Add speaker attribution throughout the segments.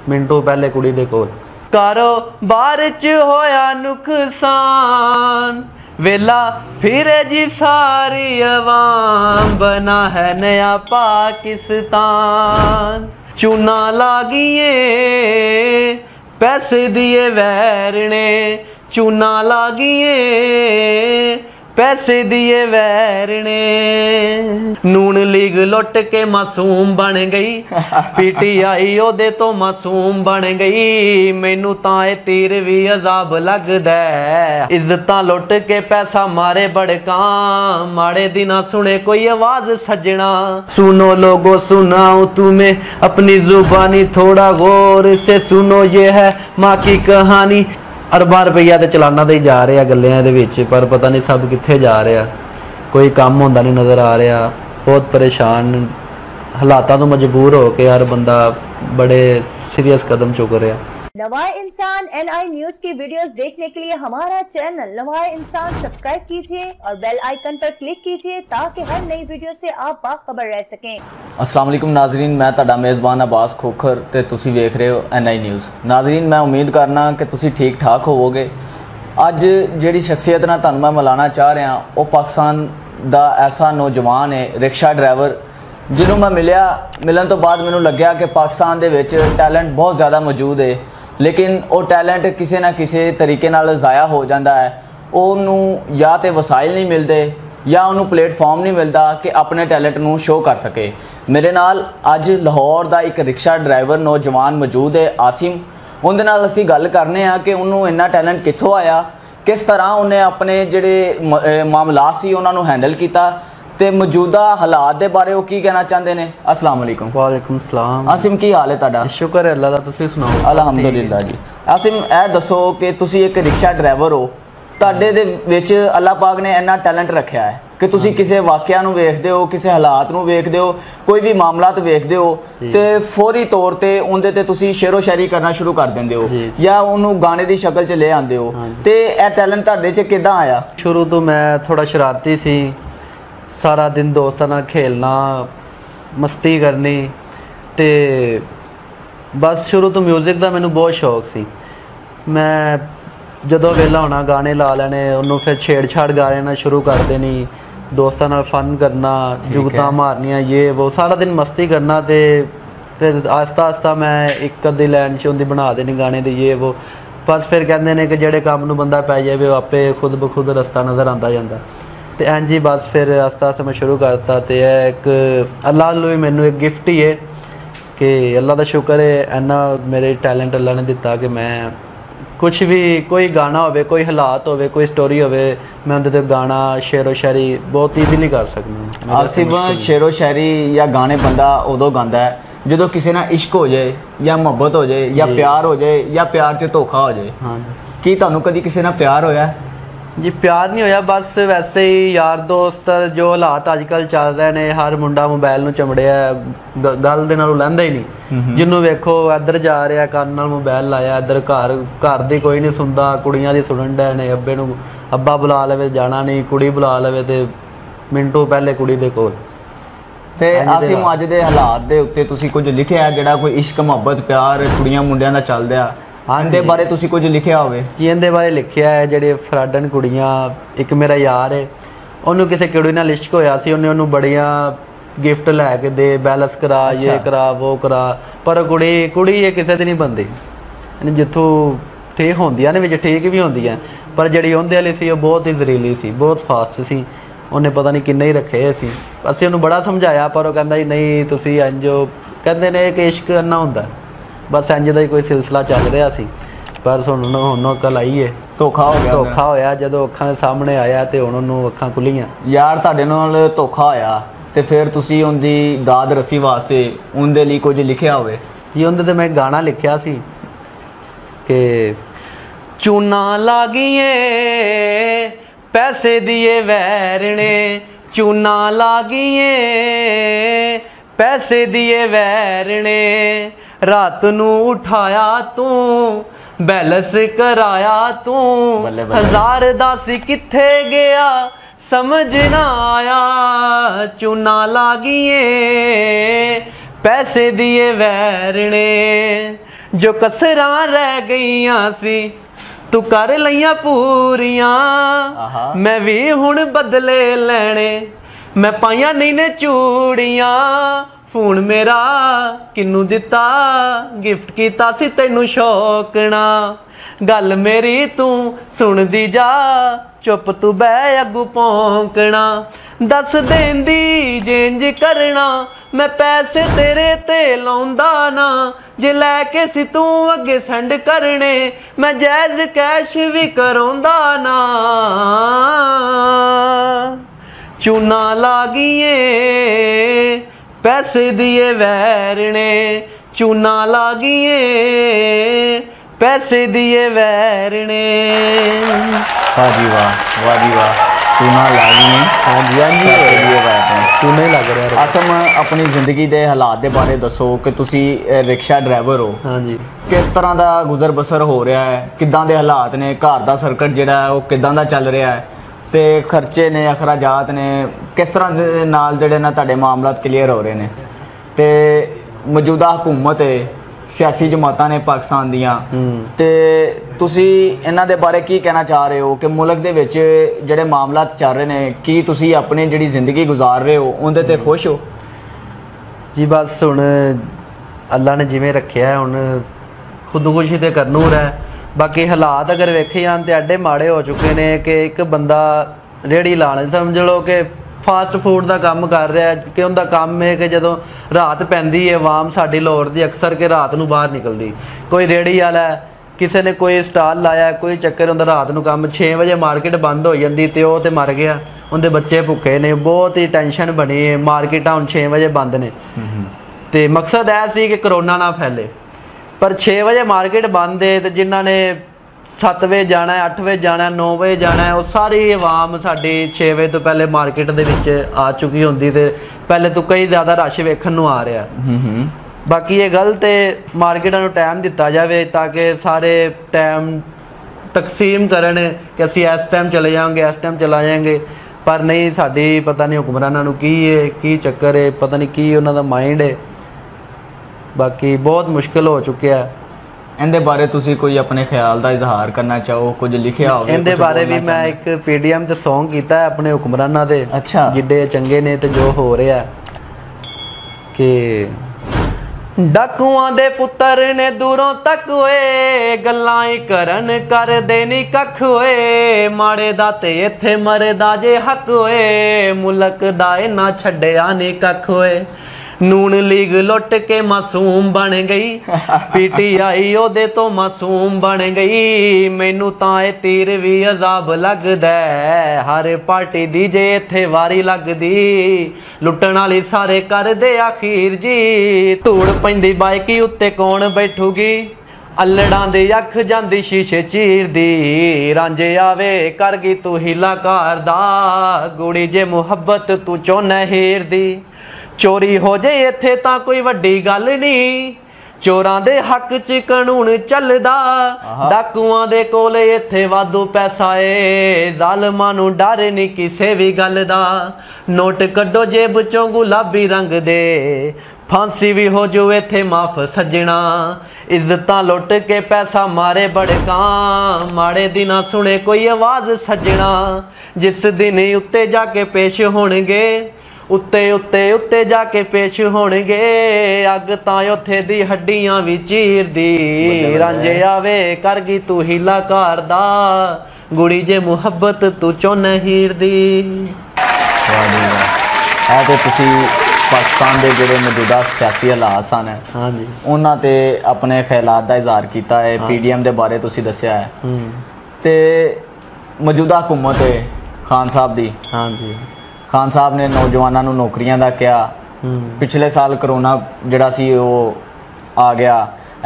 Speaker 1: मिनटों पहले कुड़ी दे कोल। कारोबार च होया नुकसान, वेला फिरे जी सारी अवाम, बना है नया पाकिस्तान। चूना लागिए पैसे दिए वैर ने, चूना लागिए पैसे दिए वैर ने। नून लीग लुट के मासूम बन गई, PTI ओदे तो मासूम बन गई। मैनू तां ए तीर भी अजाब लगदा है, इज्जतां लुट के पैसा मारे बड़कां। माड़े दिना सुने कोई आवाज सजना, सुनो लोगो सुनाऊं तुम्हें अपनी जुबानी, थोड़ा गौर से सुनो ये है माँ की कहानी। अरबां रुपया तो चलाना तो ही जा रहा गल्लियां दे विच, पर पता नहीं सब कित्थे जा रहा, कोई काम होंदा नहीं नज़र आ रहा। बहुत परेशान हालातां तो मजबूर हो के हर बंदा बड़े सीरियस कदम चुक रहा।
Speaker 2: नवाए इंसान NI न्यूज की वीडियोस देखने के लिए हमारा चैनल नवाए इंसान सब्सक्राइब कीजिए और बेल आइकन पर क्लिक कीजिए ताकि हर नई वीडियो से आप बाखबर रह सकें।
Speaker 3: अस्सलाम वालेकुम नाजरीन, मैं तुहाडा मेज़बान अब्बास खोखर ते तुसी वेख रहे हो NI न्यूज़। नाजरीन, मैं उम्मीद करना कि तुसी ठीक ठाक होवोगे। अज जिहड़ी शख्सियत नाल तुहानूं मैं मिलाना चाह रहा वो पाकिस्तान दा ऐसा नौजवान है, रिक्शा ड्राइवर, जिन्हों मैं मिलन तो बाद मैनूं लग्या कि पाकिस्तान दे विच टैलेंट बहुत ज़्यादा मौजूद है, लेकिन वो टैलेंट किसी ना किसी तरीके नाल ज़ाया हो जाता है। उन्होंने या तो वसाइल नहीं मिलते या उन्होंने प्लेटफॉर्म नहीं मिलता कि अपने टैलेंट को शो कर सके। मेरे नाल अज लाहौर का एक रिक्शा ड्राइवर नौजवान मौजूद है, आसिम। उनके नाल असीं गल करने कि उन्होंने इन्ना टैलेंट कित्थों आया, किस तरह उन्हें अपने जिहड़े मामलात सी उन्होंने हैंडल किया, ते मौजूदा हालात के बारे वो की कहना चाहते हैं। अस्सलाम वालेकुम।
Speaker 1: वालेकुम सलाम।
Speaker 3: आसिम, की हाल है तुहाडा?
Speaker 1: शुक्र है अल्लाह दा, तुसीं सुनाओ?
Speaker 3: अलहमदुलिल्लाह जी। आसिम, ए दसो कि तुसी एक रिक्शा ड्राइवर हो, तुहाडे दे विच अल्लाह पाक ने इन्ना टैलेंट रखा है कि तुसी किसी वाक़या नूं वेखदे हो, किसी हालात नूं वेखदे हो, कोई भी मामलात वेखदे हो ते फौरी तौर ते उहदे ते तुसी शेरो शायरी करना शुरू कर देंदे हो या उहनूं गाने दी शक्ल च ले आंदे हो। ते ए टैलेंट तुहाडे च किदां आया?
Speaker 1: शुरू तो मैं थोड़ा शरारती सी, सारा दिन दोस्तों नाल खेलना, मस्ती करनी, ते बस शुरू तो म्यूजिक का मैनू बहुत शौक सी। मैं जदों वेला होना गाने ला लेने, उन्होंने फिर छेड़छाड़ गा लेना शुरू कर देनी, दोस्तों नाल फन करना, जुगतां मारनियां, ये वो सारा दिन मस्ती करना। ते फिर आस्ता आस्ता मैं एक अद्धी लैन च उंदी बना देनी गाने दी, ये वो। बस फिर कहते हैं कि जेड़े काम नूं बंदा पै जाए वो आपे खुद ब खुद रस्ता नज़र आता जाता। तो इंज ही बस फिर आस्ता आस्ता मैं शुरू करता। तो एक अल्लाह भी मैनू एक गिफ्ट ही है कि अल्लाह का शुक्र है, इन्ना मेरे टैलेंट अल्लाह ने दिता कि मैं कुछ भी, कोई गाना होवे, कोई हालात होवे, कोई स्टोरी होवे, मैं उनके गाना शेरो शायरी बहुत ईजीली कर सकता।
Speaker 3: आसिफ, शेरो शायरी या गाने बंदा उदों गांदा है जो किसी ना इश्क हो जाए या मुहब्बत हो जाए या प्यार हो जाए या प्यार से धोखा हो जाए।
Speaker 1: हाँ
Speaker 3: की तुहानूं कदी किसी ना प्यार होया?
Speaker 1: जी प्यार नहीं होया, बस वैसे ही यार दोस्त जो हालात अजकल चल रहे हैं, हर मुंडा मोबाइल नूं चमड़िया, गल दे नालों लैंदा ही नहीं। जिन्हों वेखो इधर जा रहा कन्न नाल मोबाइल लाया, इधर घर दी कोई नहीं सुनता, कुड़ियां दी सुनन डे ने, अब्बे नूं अब्बा बुला लवे जाना नहीं, कुड़ी बुला लवे ते मिनटों पहले कुड़ी दे कोल।
Speaker 3: ते आसिम, अज दे हालात दे उत्ते तुसीं कुछ लिखिआ जिहड़ा कोई इश्क मुहब्बत प्यार कुड़ियां मुंडियां दा चलदा? हाँ, इहदे बारे तुसीं कुछ लिखिआ होवे? जी,
Speaker 1: इहदे बारे लिखिआ है, जेहड़े फ्राडन कुड़ियां, एक मेरा यार है, उन्होंने किसी कुड़ी नाल इश्क होया सी, उन्हें उन्होंने बड़ियां गिफ्ट लैके दे, बैलेंस करा, ये करा वो करा, पर कुड़ी ये किसी दी नहीं बनती। जिथों ठीक होंदियां ने विच ठीक भी होंदियां, पर जिहड़ी उहदे वाली सी बहुत ही जहरीली सी, बहुत फास्ट सी। उन्हें पता नहीं किन्ने ही रखे सी, असीं उन्होंने बड़ा समझाया पर वो कहंदा जी नहीं, तुसीं इंज कहंदे ने कि इश्क अन्ना हुंदा। बस इंज दा ही कोई सिलसिला चल रहा सी, पर हुण अकल आई है,
Speaker 3: धोखा हो गया।
Speaker 1: धोखा होया जदों अखां दे सामने आया ते हुण उहनूं अखां खुलीआं।
Speaker 3: यार तुहाडे नाल धोखा होया ते फिर तुसीं उहदी दाद रसी वास्ते उहदे लई कुछ लिखिआ होवे?
Speaker 1: जी, उहदे ते मैं गाना लिखिआ सी कि चूना लागिए पैसे दिए वैर ने, चूना लागिए पैसे दिए वैर ने, रात नू उठाया तू बैलेंस कराया तू, हजार दस किथे गया समझ ना आया, चूना लागिए पैसे दिए वैर ने, जो कसरां रह गईयां सी तू कर लईयां पूरियां मैं भी हुण बदले लैणे मैं पाइयां नहीं ने चूड़ियां फोन मेरा किन्नू दिता गिफ्ट कीता सी तैनू शौकना गल मेरी तू सुनदी जा चुप तू बह अगू भौंकना दस देंदी जेंज करना मैं पैसे तेरे ते लाउंदा ना जे लैके सी तू अगे सेंड करने मैं जैज कैश भी कराउंदा ना चूना लागिए पैसे दिए वैरने चूना लागिए पैसे दिए वैरने
Speaker 3: वाह जी वाह चूना लागी
Speaker 1: हाँ जी
Speaker 3: पैसे दिए वैरने
Speaker 1: चूना ही लग रहा
Speaker 3: आसम अपनी जिंदगी के हालात के बारे दसो कि तुसी रिक्शा ड्राइवर हो
Speaker 1: हाँ जी
Speaker 3: किस तरह का गुजर बसर हो रहा है किदां दे हालात ने घर का सर्कट जिहड़ा है वो किदां दा चल रहा है ते खर्चे ने अखराजात ने किस तरह दे नाल जिहड़े ना तुहाडे मामलात क्लीयर हो रहे ने ते मौजूदा हुकूमत है सियासी जमातां ने पाकिस्तान दियां ते तुसी इन्हां दे बारे की कहना चाह रहे हो कि मुल्क दे विच जिहड़े मामलात चल रहे ने की तुसी अपनी जिहड़ी जिंदगी गुजार रहे हो उहदे ते खुश हो
Speaker 1: जी बस हुण अल्लाह ने जिवें रखिया है हुण खुदकुशी ते करनू है बाकी हालात अगर वेखे जान तो एडे माड़े हो चुके ने कि एक बंदा रेहड़ी लाने समझ लो कि फास्ट फूड का काम कर रहा है कि उनका काम है कि जो रात पैंदी है आवाम साडी लाहौर दी अक्सर कि रात नूं बाहर निकलती कोई रेहड़ी वाला है किसी ने कोई स्टाल लाया कोई चक्कर हुंदा रात नूं काम 6 बजे मार्केट बंद हो जाती तो वह तो मर गया उनके बच्चे भुखे ने बहुत ही टेंशन बनी है मार्केटां हुण 6 बजे बंद ने तो मकसद यह सी कि करोना ना फैले पर 6 बजे मार्केट बंद है तो जिन्हों ने 7 बजे जाना है 8 बजे जाना है 9 बजे जाना है वो सारी आवाम साडी 6 बजे तो पहले मार्केट दे विच आ चुकी होंदी ते पहले तो कई ज़्यादा रश वेखण नूं आ रहा बाकी ये गलत है मार्केटां नूं टाइम दिता जाए ताकि सारे टाइम तकसीम करन कि असीं इस टाइम चले जाएंगे इस टाइम चला जाएंगे पर नहीं साडी पता नहीं हुक्मरानां नूं की है की चक्कर है पता नहीं की उन्हां दा माइंड है बाकी बहुत मुश्किल हो चुकिया है
Speaker 3: इनके बारे तुसी कोई अपने ख्याल का इजहार करना चाहो कुछ लिखिया हो
Speaker 1: इनके बारे भी मैं एक पीडीएम ते सॉन्ग कीता है अपने हुक्मरानां दे
Speaker 3: अच्छा
Speaker 1: जिड्डे चंगे ने ते जो हो रहा है कि डाकुआं दे पुत्तर ने दूरों तक होए गल्लां ही करन कर देनी कख होए माड़े दा ते इत्थे मरदा जे हक होए मुल्क दा इना छड्डिया नी कख होए नून लीग लुट के मासूम बन गई पीटीआई ओदे तो मासूम बन गई मैनू तां ए तीर भी अजाब लगदा हर पार्टी दी जे इत्थे वारी लगदी लुट्टण वाली सारे कर दे आखिर जी धूड़ पैंदी बाइकी उत्ते कौन बैठूगी अल्लड़ां दे अख जांदी शीशे चीरदी रांझे आवे कर गई तू हीला करदा गुड़ी जे मुहब्बत तू चोना हीर दी चोरी हो जे इत्थे तां कोई वड्डी गल नहीं चोरां दे हक च कानून चलदा डाकुआं दे कोल इत्थे वाधू पैसा ए जालमां नूं डर नहीं किसे भी गल दा नोट कड्डो जेब चों गुलाबी रंग दे फांसी भी हो जो इत्थे माफ सजना इज्जतां लुट के पैसा मारे बड़कां माड़े दिना सुने कोई आवाज़ सजना जिस दिन उत्ते जाके पेश होणगे उत्ते उत्ते उत्ते जाके पेश होणगे अग तां उत्थे दी हड्डियां भी चीरदी रांझे आवे कर गई तू हीला करदा गुड़ी जे मुहब्बत तू चोन हीर दी
Speaker 3: ते तुसी पाकिस्तान के जोड़े मौजूदा सियासी हालात सन
Speaker 1: हाँ जी
Speaker 3: उन्हां ते अपने ख्यालात का इजहार किया है पीडीएम के बारे तुसी दस्सिया है ते मौजूदा हुकूमत है खान साहब दी
Speaker 1: हाँ जी
Speaker 3: खान साहब ने नौजवानों नौकरियां का क्या पिछले साल करोना जड़ा सी वो आ गया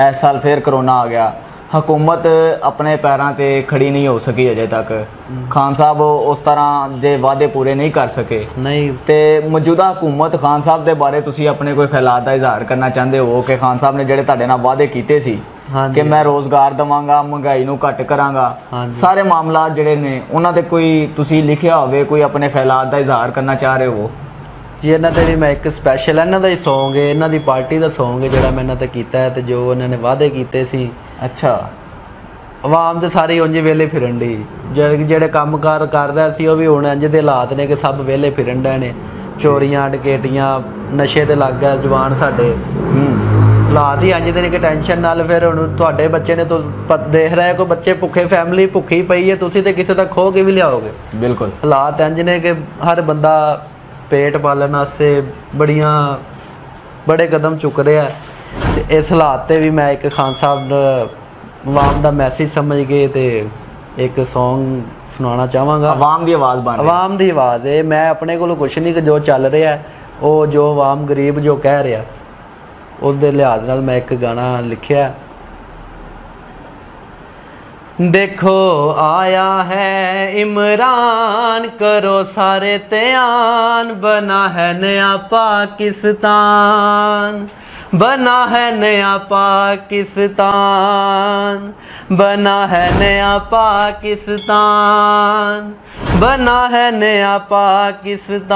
Speaker 3: इस साल फिर करोना आ गया हुकूमत अपने पैरों ते खड़ी नहीं हो सकी अजे तक खान साहब उस तरह जे वादे पूरे नहीं कर सके
Speaker 1: नहीं
Speaker 3: ते मौजूदा हुकूमत खान साहब के बारे तुसी अपने कोई ख्यालात का इजहार करना चाहते हो कि खान साहब ने जेडे तुहाडे नाल वादे कीते सी कि मैं रोज़गार देवांगा महंगाई नूं घट करांगा सारे मामला जिहड़े ने उन्हां ते कोई तुसी लिखिया होवे कोई अपने ख्यालात का इजहार करना चाह रहे हो
Speaker 1: ਜੀ ਇਹਨਾਂ ਤੇ ਵੀ ਮੈਂ ਇੱਕ ਸਪੈਸ਼ਲ ਇਹਨਾਂ ਦਾ ਹੀ Song ਹੈ, ਇਹਨਾਂ ਦੀ ਪਾਰਟੀ ਦਾ Song ਹੈ ਜਿਹੜਾ ਮੈਂ ਇਹਨਾਂ ਤੇ ਕੀਤਾ ਹੈ, ਤੇ ਜੋ ਉਹਨਾਂ ਨੇ ਵਾਅਦੇ ਕੀਤੇ ਸੀ।
Speaker 3: ਅੱਛਾ।
Speaker 1: ਆਵਾਮ ਤੇ ਸਾਰੀ ਉਂਝ ਵਿਹਲੇ ਫਿਰਨ ਦੀ, ਜਿਹੜੇ ਕੰਮਕਾਰ ਕਰਦਾ ਸੀ ਉਹ ਵੀ ਹੁਣ ਇੰਝ ਦੇ ਹਾਲਾਤ ਨੇ ਕਿ ਸਭ ਵਿਹਲੇ ਫਿਰਨ ਡਏ ਨੇ, ਚੋਰੀਆਂ ਡਕੈਤੀਆਂ ਨਸ਼ੇ ਤੇ ਲੱਗ ਗਿਆ ਜਵਾਨ ਸਾਡੇ। ਹਾਲਾਤ ਹੀ ਇੰਝ ਦੇ ਨੇ ਕਿ ਟੈਨਸ਼ਨ ਨਾਲ ਫਿਰ ਹੁਣ ਤੁਹਾਡੇ ਬੱਚੇ ਨੇ ਦੇਖ ਰਿਹਾ ਕੋਈ ਬੱਚੇ ਭੁੱਖੇ, ਫੈਮਿਲੀ ਭੁੱਖੀ ਪਈ ਹੈ, ਤੁਸੀਂ ਤੇ ਕਿਸੇ ਦਾ ਖੋ ਕੇ ਵੀ ਲਿਆਓਗੇ।
Speaker 3: ਬਿਲਕੁਲ
Speaker 1: ਹਾਲਾਤ ਇੰਝ ਨੇ ਕਿ ਹਰ ਬੰਦਾ ਪੇਟ ਪਾਲਣ ਵਾਸਤੇ ਬੜੇ ਕਦਮ ਚੁੱਕ ਰਿਹਾ, ਤੇ ਇਸ ਹਾਲਾਤ ਤੇ ਵੀ ਮੈਂ ਇੱਕ ਖਾਨ ਸਾਹਿਬ ਆਵਾਮ ਦਾ ਮੈਸੇਜ ਸਮਝ ਕੇ ਤੇ ਇੱਕ Song ਸੁਣਾਉਣਾ ਚਾਹਾਂਗਾ।
Speaker 3: ਆਵਾਮ ਦੀ ਆਵਾਜ਼ ਬਣ ਰਹੀ,
Speaker 1: ਆਵਾਮ ਦੀ ਆਵਾਜ਼ ਹੈ। ਮੈਂ ਆਪਣੇ ਕੋਲੋਂ ਕੁਛ ਨਹੀਂ, ਕਿ ਜੋ ਚੱਲ ਰਿਹਾ ਉਹ ਜੋ ਆਵਾਮ ਗਰੀਬ ਜੋ ਕਹਿ ਰਿਹਾ ਉਹਦੇ ਲਿਹਾਜ਼ ਨਾਲ ਮੈਂ ਇੱਕ ਗਾਣਾ ਲਿਖਿਆ। देखो आया है इमरान, करो सारे त्यान, बना है नया पाकिस्तान, बना है नया पाकिस्तान, बना है नया पाकिस्तान, बना है नया पाकिस्तान।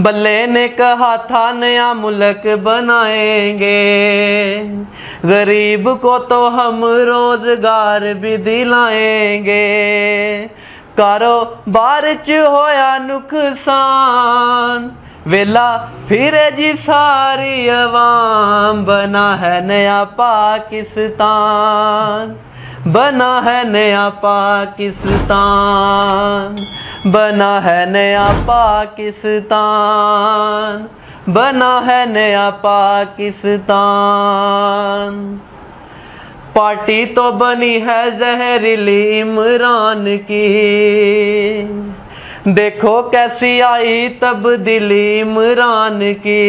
Speaker 1: बल्ले ने कहा था नया मुल्क बनाएंगे, गरीब को तो हम रोजगार भी दिलाएंगे, कारोबार च होया नुकसान, वेला फिरे जी सारी अवाम, बना है नया पाकिस्तान, बना है नया पाकिस्तान, बना है नया पाकिस्तान, बना है नया पाकिस्तान। पार्टी तो बनी है जहरीली इमरान की, देखो कैसी आई तब्दीली इमरान की,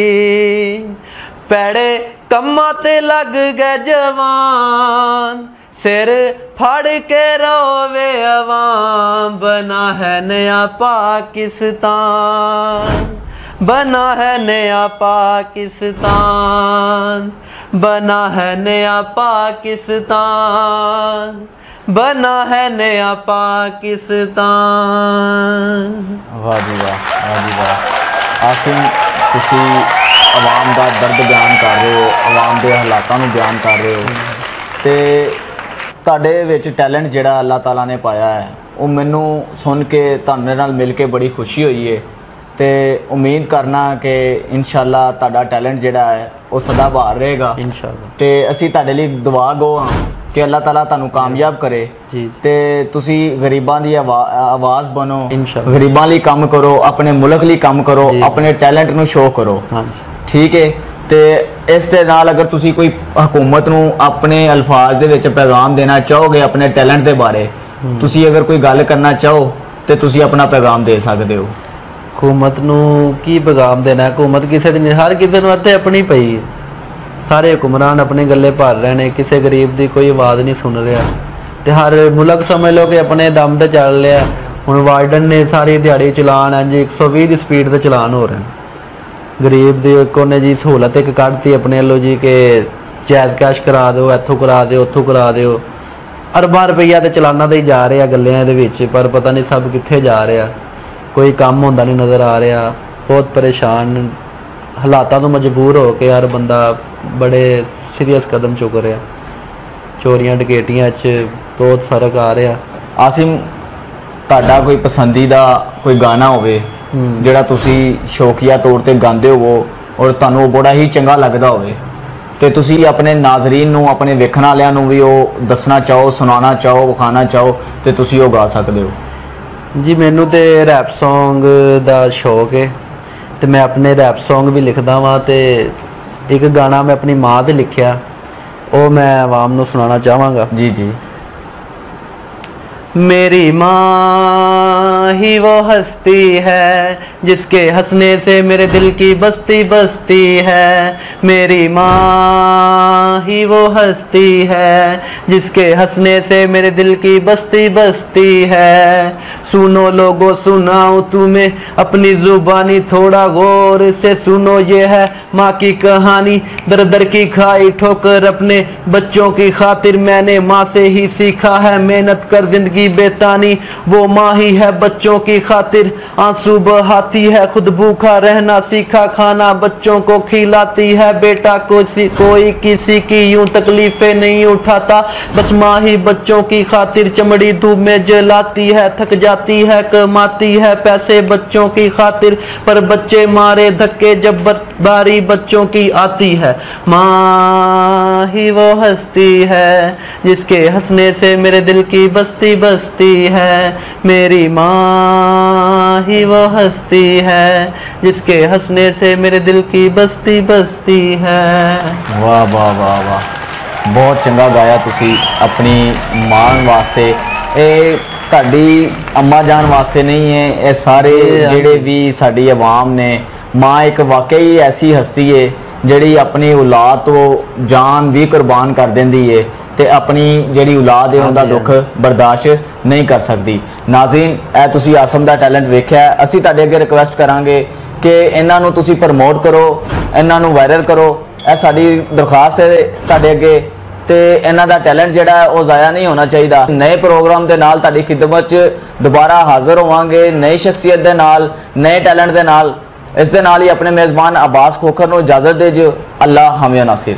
Speaker 1: पैड़े कम्माते लग गए जवान, सिर फाड़ के रोवे अवाम, बना है नया पाकिस्तान, बना है नया पाकिस्तान, बना है नया पाकिस्तान, बना है नया पाकिस्तान।
Speaker 3: वाह जी वाह, वाह जी वाह। आसिम, तुसी आवाम का दर्द बयान कर रहे हो, आवाम के हालातों को बयान कर रहे हो, तो ਤੁਹਾਡੇ ਵਿੱਚ ਟੈਲੈਂਟ ਜਿਹੜਾ ਅੱਲਾਹ ਤਾਲਾ ਨੇ ਪਾਇਆ ਹੈ, ਉਹ ਮੈਨੂੰ ਸੁਣ ਕੇ ਤੁਹਾਡੇ ਨਾਲ ਮਿਲ ਕੇ ਬੜੀ ਖੁਸ਼ੀ ਹੋਈ ਹੈ, ਤੇ ਉਮੀਦ ਕਰਨਾ ਕਿ ਇਨਸ਼ਾਅੱਲਾ ਤੁਹਾਡਾ ਟੈਲੈਂਟ ਜਿਹੜਾ ਹੈ ਉਹ ਸਦਾ ਬਹਾਰ ਰਹੇਗਾ
Speaker 1: ਇਨਸ਼ਾਅੱਲਾ।
Speaker 3: ਤੇ ਅਸੀਂ ਤੁਹਾਡੇ ਲਈ ਦੁਆ ਗੋ ਹਾਂ ਕਿ ਅੱਲਾਹ ਤਾਲਾ ਤੁਹਾਨੂੰ ਕਾਮਯਾਬ ਕਰੇ, ਤੇ ਤੁਸੀਂ ਗਰੀਬਾਂ ਦੀ ਆਵਾਜ਼ ਬਣੋ, ਗਰੀਬਾਂ ਲਈ ਕੰਮ ਕਰੋ, ਆਪਣੇ ਮੁਲਕ ਲਈ ਕੰਮ ਕਰੋ, ਆਪਣੇ ਟੈਲੈਂਟ ਨੂੰ ਸ਼ੋਅ ਕਰੋ। ਠੀਕ ਹੈ। ਤੇ ਇਸ ਦੇ ਨਾਲ ਅਗਰ ਤੁਸੀਂ ਕੋਈ ਹਕੂਮਤ ਨੂੰ ਆਪਣੇ ਅਲਫਾਜ਼ ਦੇ ਵਿੱਚ ਪੈਗਾਮ ਦੇਣਾ ਚਾਹੋਗੇ ਆਪਣੇ ਟੈਲੈਂਟ ਦੇ ਬਾਰੇ, ਤੁਸੀਂ ਅਗਰ ਕੋਈ ਗੱਲ ਕਰਨਾ ਚਾਹੋ ਤੇ ਤੁਸੀਂ ਆਪਣਾ ਪੈਗਾਮ ਦੇ ਸਕਦੇ ਹੋ।
Speaker 1: ਹਕੂਮਤ ਨੂੰ ਕੀ ਪੈਗਾਮ ਦੇਣਾ? ਹਕੂਮਤ ਕਿਸੇ ਦੀ ਨਹੀਂ, ਹਰ ਕਿਸੇ ਨੂੰ ਇੱਥੇ ਆਪਣੀ ਪਈ ਹੈ। ਸਾਰੇ ਹੁਕਮਰਾਨ ਆਪਣੇ ਗੱਲੇ ਭਰ ਰਹੇ ਨੇ, ਕਿਸੇ ਗਰੀਬ ਦੀ ਕੋਈ ਆਵਾਜ਼ ਨਹੀਂ ਸੁਣ ਰਿਹਾ, ਤੇ ਹਰ ਮੁਲਕ ਸਮਝ ਲਓ ਕਿ ਆਪਣੇ ਦਮ ਤੇ ਚੱਲ ਰਿਹਾ। ਹੁਣ ਵਾਰਡਨ ਨੇ ਸਾਰੀ ਦਿਹਾੜੀ ਚਲਾਨ ਇੰਜ 120 ਦੀ ਸਪੀਡ ਤੇ ਚਲਾਨ ਹੋ ਰਹੇ ਨੇ। गरीब ਦੀ ਕੋਨੇ ਜੀ ਸਹੂਲਤ ਇੱਕ ਕੱਢਤੀ ਆਪਣੇ ਵੱਲੋਂ ਜੀ ਕਿ ਜਾਇਜ਼ ਕੈਸ਼ ਕਰਾ ਦਿਓ, ਇੱਥੋਂ ਕਰਾ ਦਿਓ, ਉੱਥੋਂ ਕਰਾ ਦਿਓ। ਅਰਬਾਂ ਰੁਪਈਆ ਤੇ ਚਲਾਨਾਂ ਦੇ ਹੀ ਜਾ ਰਿਹਾ ਗੱਲਿਆਂ ਦੇ ਵਿੱਚ, ਪਰ ਪਤਾ ਨਹੀਂ ਸਭ ਕਿੱਥੇ ਜਾ ਰਿਹਾ, ਕੋਈ ਕੰਮ ਹੁੰਦਾ ਨਹੀਂ ਨਜ਼ਰ ਆ ਰਿਹਾ। ਬਹੁਤ ਪਰੇਸ਼ਾਨ ਹਾਲਾਤਾਂ ਤੋਂ ਮਜਬੂਰ ਹੋ ਕੇ ਹਰ ਬੰਦਾ ਬੜੇ ਸੀਰੀਅਸ ਕਦਮ ਚੁੱਕ ਰਿਹਾ। ਚੋਰੀਆਂ ਡਕੈਤੀਆਂ 'ਚ ਬਹੁਤ ਫਰਕ ਆ ਰਿਹਾ।
Speaker 3: ਆਸਿਮ, ਤੁਹਾਡਾ ਕੋਈ ਪਸੰਦੀਦਾ ਕੋਈ ਗਾਣਾ ਹੋਵੇ ਜਿਹੜਾ ਤੁਸੀਂ ਸ਼ੌਕੀਆ ਤੌਰ ਤੇ ਗਾਉਂਦੇ ਹੋਵੋ ਔਰ ਤੁਹਾਨੂੰ ਬੜਾ ਹੀ ਚੰਗਾ ਲੱਗਦਾ ਹੋਵੇ, ਤੇ ਤੁਸੀਂ ਆਪਣੇ ਨਾਜ਼ਰੀਨ ਨੂੰ, ਆਪਣੇ ਵੇਖਣ ਵਾਲਿਆਂ ਨੂੰ ਵੀ ਉਹ ਦੱਸਣਾ ਚਾਹੋ, ਸੁਣਾਉਣਾ ਚਾਹੋ, ਵਿਖਾਉਣਾ ਚਾਹੋ, ਤੇ ਤੁਸੀਂ ਉਹ ਗਾ ਸਕਦੇ ਹੋ।
Speaker 1: ਜੀ ਮੈਨੂੰ ਤੇ ਰੈਪ Song ਦਾ ਸ਼ੌਕ ਹੈ, ਤੇ ਮੈਂ ਆਪਣੇ ਰੈਪ Song ਵੀ ਲਿਖਦਾ ਵਾਂ, ਤੇ ਇੱਕ ਗਾਣਾ ਮੈਂ ਆਪਣੀ ਮਾਂ ਤੇ ਲਿਖਿਆ, ਉਹ ਮੈਂ ਆਵਾਮ ਨੂੰ ਸੁਣਾਉਣਾ ਚਾਹਾਂਗਾ।
Speaker 3: ਜੀ ਜੀ।
Speaker 1: मेरी माँ ही वो हस्ती है जिसके हंसने से मेरे दिल की बस्ती बसती है। मेरी माँ ही वो हस्ती है जिसके हंसने से मेरे दिल की बस्ती बसती है। सुनो लोगो सुनाऊं तुम्हें अपनी जुबानी, थोड़ा गौर से सुनो ये है माँ की कहानी। दर दर की खाई ठोकर अपने बच्चों की खातिर, मैंने माँ से ही सीखा है मेहनत कर जिंदगी बेतानी। वो माँ ही है बच्चों की खातिर आंसू बहाती है, खुद भूखा रहना सीखा, खाना बच्चों को खिलाती है। बेटा कोई किसी की यूं तकलीफें नहीं उठाता, बस माँ ही बच्चों की खातिर चमड़ी धूप में जलाती है। थक जाती है कमाती है पैसे बच्चों की खातिर, पर बच्चे मारे धक्के जब बारी बच्चों की आती है। माँ ही वो हस्ती है जिसके हंसने से मेरे दिल की बस्ती बसती है। मेरी माँ ही वो हस्ती है जिसके हंसने से मेरे दिल की बस्ती बसती है।
Speaker 3: वाह वाह वाह वाह, बहुत चंगा गाया तुसी अपनी मां वास्ते। ਇਹ ਤੁਹਾਡੀ ਅੰਮਾ ਜਾਨ ਵਾਸਤੇ नहीं है, ਇਹ ਸਾਰੇ ਜਿਹੜੇ ਵੀ ਸਾਡੀ ਆਵਾਮ ਨੇ, ਮਾਂ ਇੱਕ ਵਾਕਈ ਐਸੀ ਹਸਤੀ ਹੈ ਜਿਹੜੀ ਆਪਣੀ ਔਲਾਦ ਤੋਂ ਜਾਨ ਵੀ ਕੁਰਬਾਨ ਕਰ ਦਿੰਦੀ ਹੈ ਤੇ ਆਪਣੀ ਜਿਹੜੀ ਔਲਾਦ ਹੈ ਉਹਦਾ ਦੁੱਖ ਬਰਦਾਸ਼ਤ ਨਹੀਂ ਕਰ ਸਕਦੀ। ਨਾਜ਼ਰੀਨ, ਇਹ ਤੁਸੀਂ ਆਸਮ ਦਾ ਟੈਲੈਂਟ ਵੇਖਿਆ। ਅਸੀਂ ਤੁਹਾਡੇ ਅੱਗੇ ਰਿਕੁਐਸਟ ਕਰਾਂਗੇ ਕਿ ਇਹਨਾਂ ਨੂੰ ਤੁਸੀਂ ਪ੍ਰਮੋਟ ਕਰੋ, ਇਹਨਾਂ ਨੂੰ ਵਾਇਰਲ ਕਰੋ। ਇਹ ਸਾਡੀ ਦਰਖਾਸਤ ਹੈ ਤੁਹਾਡੇ ਅੱਗੇ। ਤੇ ਇਹਨਾਂ ਦਾ ਟੈਲੈਂਟ ਜਿਹੜਾ ਉਹ ਜ਼ਾਇਆ ਨਹੀਂ ਹੋਣਾ ਚਾਹੀਦਾ। ਨਏ ਪ੍ਰੋਗਰਾਮ ਦੇ ਨਾਲ ਤੁਹਾਡੀ ਖਿਦਮਤ 'ਚ ਦੁਬਾਰਾ ਹਾਜ਼ਰ ਹੋਵਾਂਗੇ, ਨਈ ਸ਼ਖਸੀਅਤ ਦੇ ਨਾਲ, ਨਏ ਟੈਲੈਂਟ ਦੇ ਨਾਲ। ਇਸ ਦੇ ਨਾਲ ਹੀ ਆਪਣੇ ਮੇਜ਼ਬਾਨ ਅਬਾਸ ਖੋਖਰ ਨੂੰ ਇਜਾਜ਼ਤ ਦੇ ਜੋ। ਅੱਲਾ ਹਾਮਿਆ ਨਾਸਿਰ।